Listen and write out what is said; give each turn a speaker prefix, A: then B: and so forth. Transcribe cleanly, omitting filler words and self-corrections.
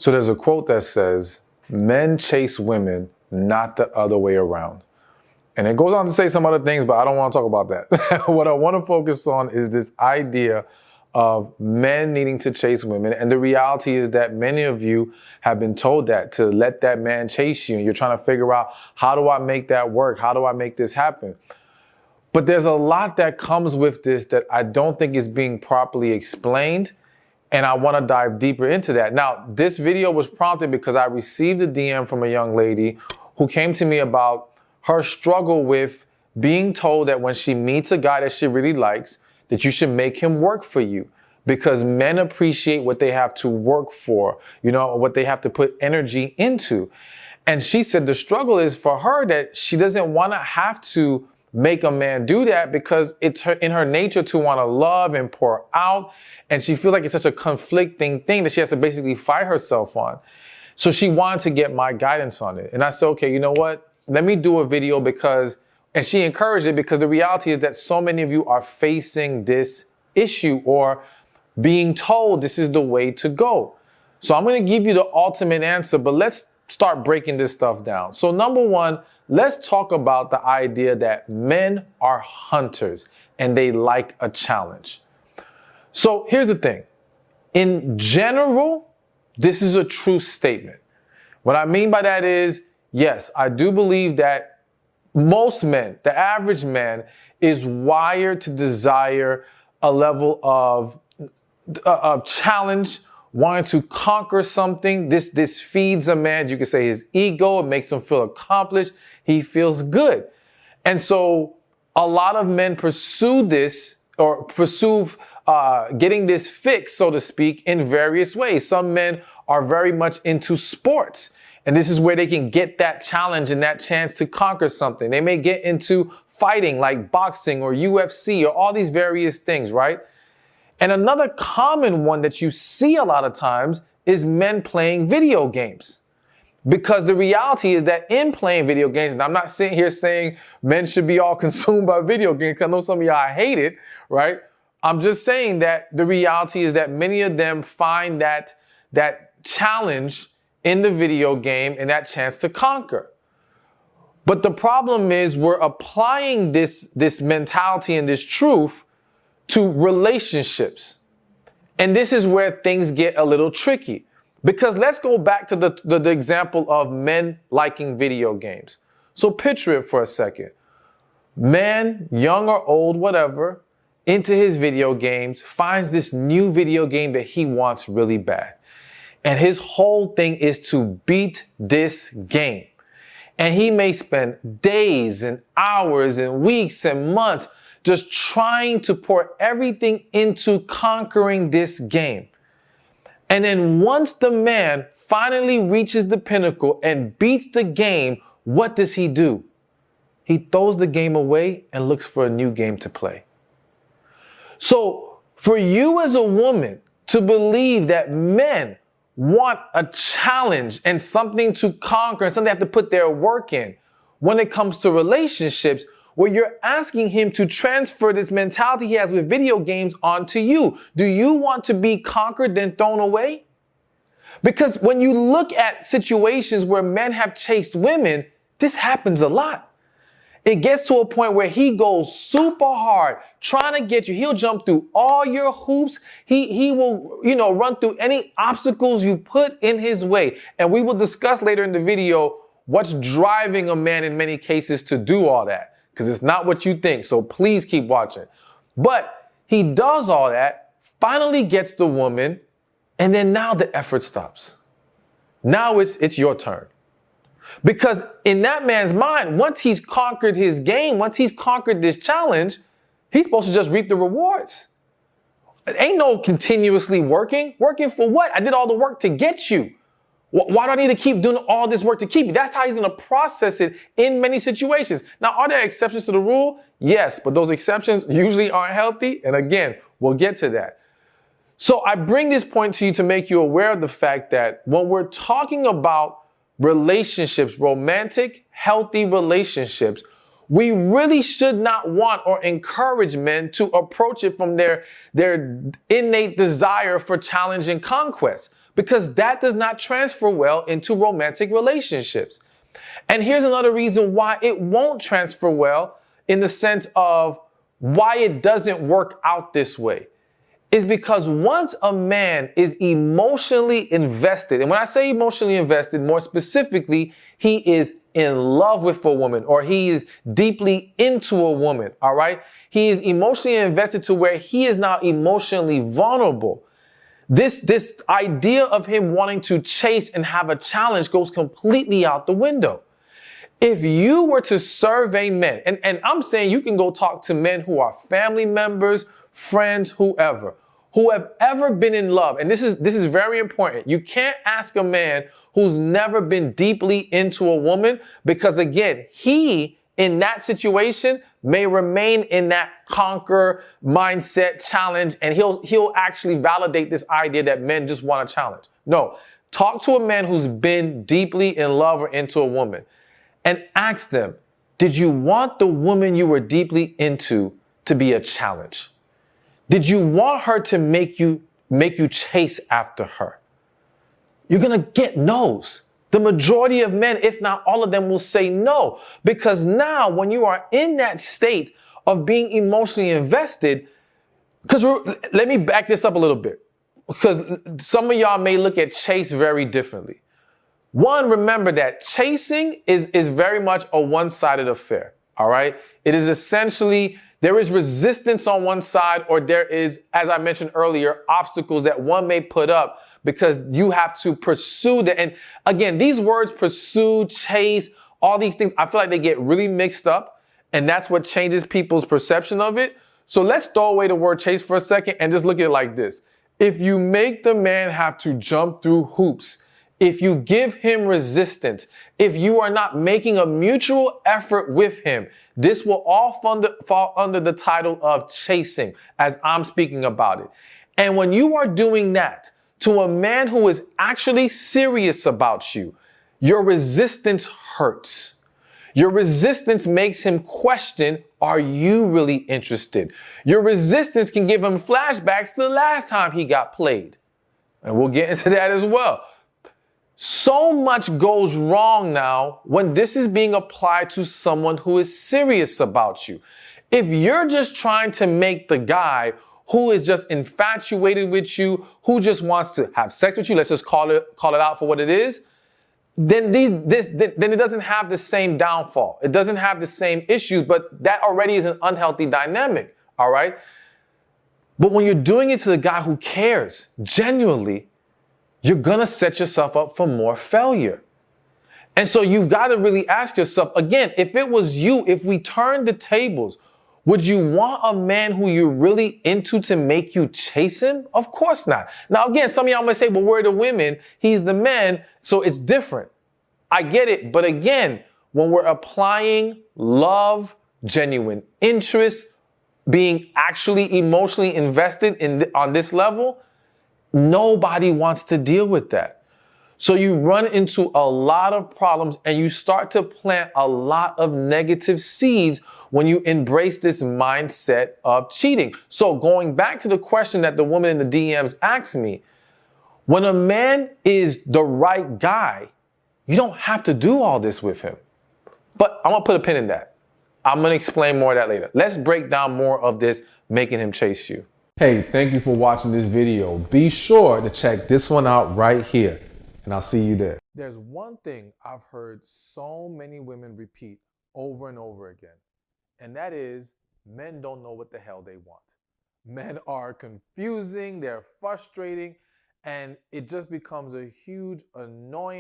A: So there's a quote that says, men chase women, not the other way around. And it goes on to say some other things, but I don't want to talk about that. What I want to focus on is this idea of men needing to chase women. And the reality is that many of you have been told that, to let that man chase you. And you're trying to figure out, how do I make that work? How do I make this happen? But there's a lot that comes with this that I don't think is being properly explained. And I want to dive deeper into that. Now, this video was prompted because I received a DM from a young lady who came to me about her struggle with being told that when she meets a guy that she really likes, that you should make him work for you, because men appreciate what they have to work for, you know, what they have to put energy into. And she said the struggle is for her that she doesn't want to have to make a man do that, because it's in her nature to want to love and pour out. And she feels like it's such a conflicting thing that she has to basically fight herself on. So she wanted to get my guidance on it. And I said, okay, you know what? Let me do a video and she encouraged it, because the reality is that so many of you are facing this issue or being told this is the way to go. So I'm going to give you the ultimate answer, but let's start breaking this stuff down. So number one, let's talk about the idea that men are hunters and they like a challenge. So here's the thing. In general, this is a true statement. What I mean by that is, yes, I do believe that most men, the average man, is wired to desire a level of challenge, wanting to conquer something. This feeds a man, you could say, his ego. It makes him feel accomplished. He feels good. And so a lot of men pursue this, or pursue getting this fix, so to speak, in various ways. Some men are very much into sports. And this is where they can get that challenge and that chance to conquer something. They may get into fighting like boxing or UFC or all these various things, right? And another common one that you see a lot of times is men playing video games. Because the reality is that in playing video games, and I'm not sitting here saying men should be all consumed by video games, because I know some of y'all hate it, right? I'm just saying that the reality is that many of them find that challenge in the video game and that chance to conquer. But the problem is we're applying this mentality and this truth to relationships. And this is where things get a little tricky. Because let's go back to the example of men liking video games. So picture it for a second. Man, young or old, whatever, into his video games, finds this new video game that he wants really bad. And his whole thing is to beat this game. And he may spend days and hours and weeks and months just trying to pour everything into conquering this game. And then once the man finally reaches the pinnacle and beats the game, what does he do? He throws the game away and looks for a new game to play. So for you as a woman to believe that men want a challenge and something to conquer and something they have to put their work in when it comes to relationships, where you're asking him to transfer this mentality he has with video games onto you. Do you want to be conquered then thrown away? Because when you look at situations where men have chased women, this happens a lot. It gets to a point where he goes super hard trying to get you. He'll jump through all your hoops. He will, run through any obstacles you put in his way. And we will discuss later in the video what's driving a man in many cases to do all that, because it's not what you think. So please keep watching. But he does all that, finally gets the woman, and then now the effort stops. Now it's your turn. Because in that man's mind, once he's conquered his game, once he's conquered this challenge, he's supposed to just reap the rewards. It ain't no continuously working. Working for what? I did all the work to get you. Why do I need to keep doing all this work to keep you? That's how he's going to process it in many situations. Now, are there exceptions to the rule? Yes, but those exceptions usually aren't healthy. And again, we'll get to that. So I bring this point to you to make you aware of the fact that when we're talking about relationships, romantic, healthy relationships, we really should not want or encourage men to approach it from their innate desire for challenge and conquest. because that does not transfer well into romantic relationships. And here's another reason why it won't transfer well in the sense of why it doesn't work out this way. Is because once a man is emotionally invested, and when I say emotionally invested, more specifically, he is in love with a woman or he is deeply into a woman, all right? He is emotionally invested to where he is now emotionally vulnerable. This idea of him wanting to chase and have a challenge goes completely out the window. If you were to survey men, and I'm saying you can go talk to men who are family members, friends, whoever, who have ever been in love. And this is very important. You can't ask a man who's never been deeply into a woman because, again, he in that situation may remain in that conquer mindset challenge, and he'll actually validate this idea that men just want a challenge. No, talk to a man who's been deeply in love or into a woman and ask them, did you want the woman you were deeply into to be a challenge? Did you want her to make you chase after her? You're going to get no's. The majority of men, if not all of them, will say no. Because now when you are in that state of being emotionally invested, because let me back this up a little bit, because some of y'all may look at chase very differently. One, remember that chasing is very much a one-sided affair, all right? It is essentially, there is resistance on one side, or there is, as I mentioned earlier, obstacles that one may put up because you have to pursue that. And again, these words, pursue, chase, all these things, I feel like they get really mixed up, and that's what changes people's perception of it. So let's throw away the word chase for a second and just look at it like this. If you make the man have to jump through hoops, if you give him resistance, if you are not making a mutual effort with him, this will all fall under the title of chasing, as I'm speaking about it. And when you are doing that to a man who is actually serious about you, your resistance hurts. Your resistance makes him question, are you really interested? Your resistance can give him flashbacks to the last time he got played. And we'll get into that as well. So much goes wrong now when this is being applied to someone who is serious about you. If you're just trying to make the guy who is just infatuated with you, who just wants to have sex with you, let's just call it out for what it is, then it doesn't have the same downfall. It doesn't have the same issues, but that already is an unhealthy dynamic, all right? But when you're doing it to the guy who cares genuinely, you're going to set yourself up for more failure. And so you've got to really ask yourself, again, if it was you, if we turned the tables, would you want a man who you're really into to make you chase him? Of course not. Now, again, some of y'all might say, well, we're the women, he's the man, so it's different. I get it. But again, when we're applying love, genuine interest, being actually emotionally invested on this level, nobody wants to deal with that. So you run into a lot of problems and you start to plant a lot of negative seeds when you embrace this mindset of cheating. So going back to the question that the woman in the DMs asked me, when a man is the right guy, you don't have to do all this with him. But I'm going to put a pin in that. I'm going to explain more of that later. Let's break down more of this making him chase you. Hey, thank you for watching this video. Be sure to check this one out right here, and I'll see you there. There's one thing I've heard so many women repeat over and over again, and that is men don't know what the hell they want. Men are confusing, they're frustrating, and it just becomes a huge annoyance.